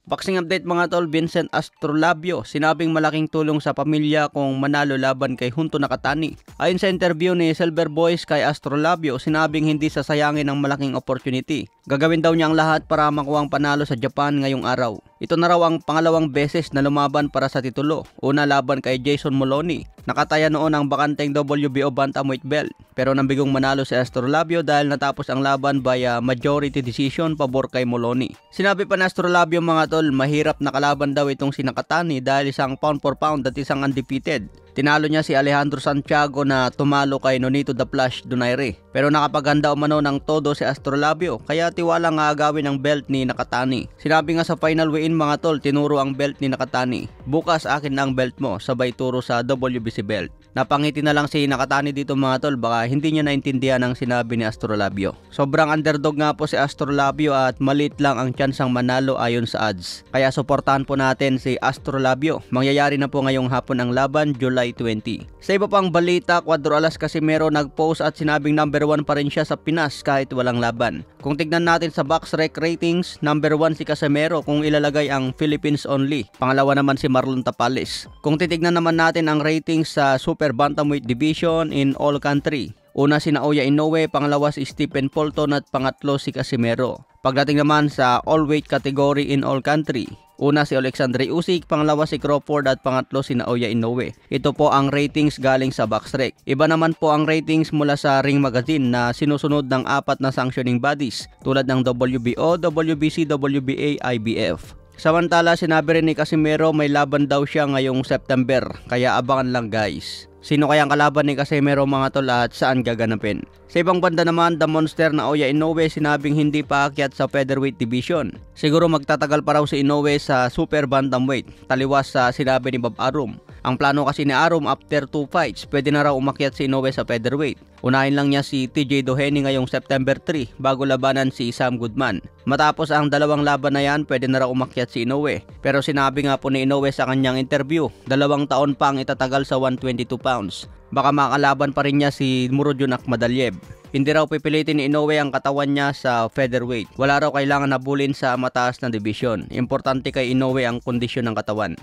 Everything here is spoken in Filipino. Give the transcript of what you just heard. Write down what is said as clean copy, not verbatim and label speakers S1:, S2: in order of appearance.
S1: Boxing update mga tol, Vincent Astrolabio, sinabing malaking tulong sa pamilya kung manalo laban kay Junto Nakatani. Ayon sa interview ni Silver Boys kay Astrolabio, sinabing hindi sasayangin ang malaking opportunity. Gagawin daw niya ang lahat para makuha ang panalo sa Japan ngayong araw. Ito na raw ang pangalawang beses na lumaban para sa titulo. Una laban kay Jason Moloney. Nakataya noon ang bakanteng WBO bantamweight belt. Pero nambigong manalo si Astrolabio dahil natapos ang laban via majority decision pabor kay Moloney. Sinabi pa ni Astrolabio mga tol, mahirap na kalaban daw itong si Nakatani dahil isang pound for pound at isang undefeated. Tinalo niya si Alejandro Santiago na tumalo kay Nonito the Flash Donaire. Pero nakapaghanda umano ng todo si Astrolabio kaya tiwalang agawin ang belt ni Nakatani. Sinabi nga sa final weigh-in mga tol, tinuro ang belt ni Nakatani. Bukas akin na ang belt mo, sabay turo sa WBC belt. Napangiti na lang si Nakatani dito mga tol, baka hindi niya naintindihan ang sinabi ni Astrolabio. Sobrang underdog nga po si Astrolabio at maliit lang ang tsansang manalo ayon sa odds. Kaya suportahan po natin si Astrolabio. Mangyayari na po ngayong hapon ang laban, July 20. Sa iba pang balita, Cuadro Alas Casimero nag-post at sinabing number 1 pa rin siya sa Pinas kahit walang laban. Kung tignan natin sa BoxRec ratings, number 1 si Casimero kung ilalagay ang Philippines only. Pangalawa naman si Marlon Tapales. Kung titignan naman natin ang ratings sa Super Bantamweight Division in all country, una si Naoya Inoue, pangalawa si Stephen Fulton at pangatlo si Casimero. Pagdating naman sa all weight category in all country, una si Alexandre Usyk, pangalawa si Crawford at pangatlo si Naoya Inoue. Ito po ang ratings galing sa BoxRec. Iba naman po ang ratings mula sa Ring Magazine na sinusunod ng 4 na sanctioning bodies tulad ng WBO, WBC, WBA, IBF. Samantala, sinabi rin ni Casimero may laban daw siya ngayong September, kaya abangan lang guys. Sino kaya ang kalaban ni Casimero mga tol at saan gaganapin? Sa ibang banda naman, The Monster Naoya Inoue sinabing hindi pa aakyat sa featherweight division. Siguro magtatagal pa raw si Inoue sa super bantamweight, taliwas sa sinabi ni Bob Arum. Ang plano kasi ni Arum after 2 fights, pwede na raw umakyat si Inoue sa featherweight. Unahin lang niya si TJ Doheny ngayong September 3 bago labanan si Sam Goodman. Matapos ang dalawang laban na yan, pwede na raw umakyat si Inoue. Pero sinabi nga po ni Inoue sa kanyang interview, 2 taon pa ang itatagal sa 122 pounds. Baka makalaban pa rin niya si Murodjon Akhmadaliev. Hindi raw pipilitin ni Inoue ang katawan niya sa featherweight. Wala raw kailangan nabulin sa mataas na division. Importante kay Inoue ang kondisyon ng katawan.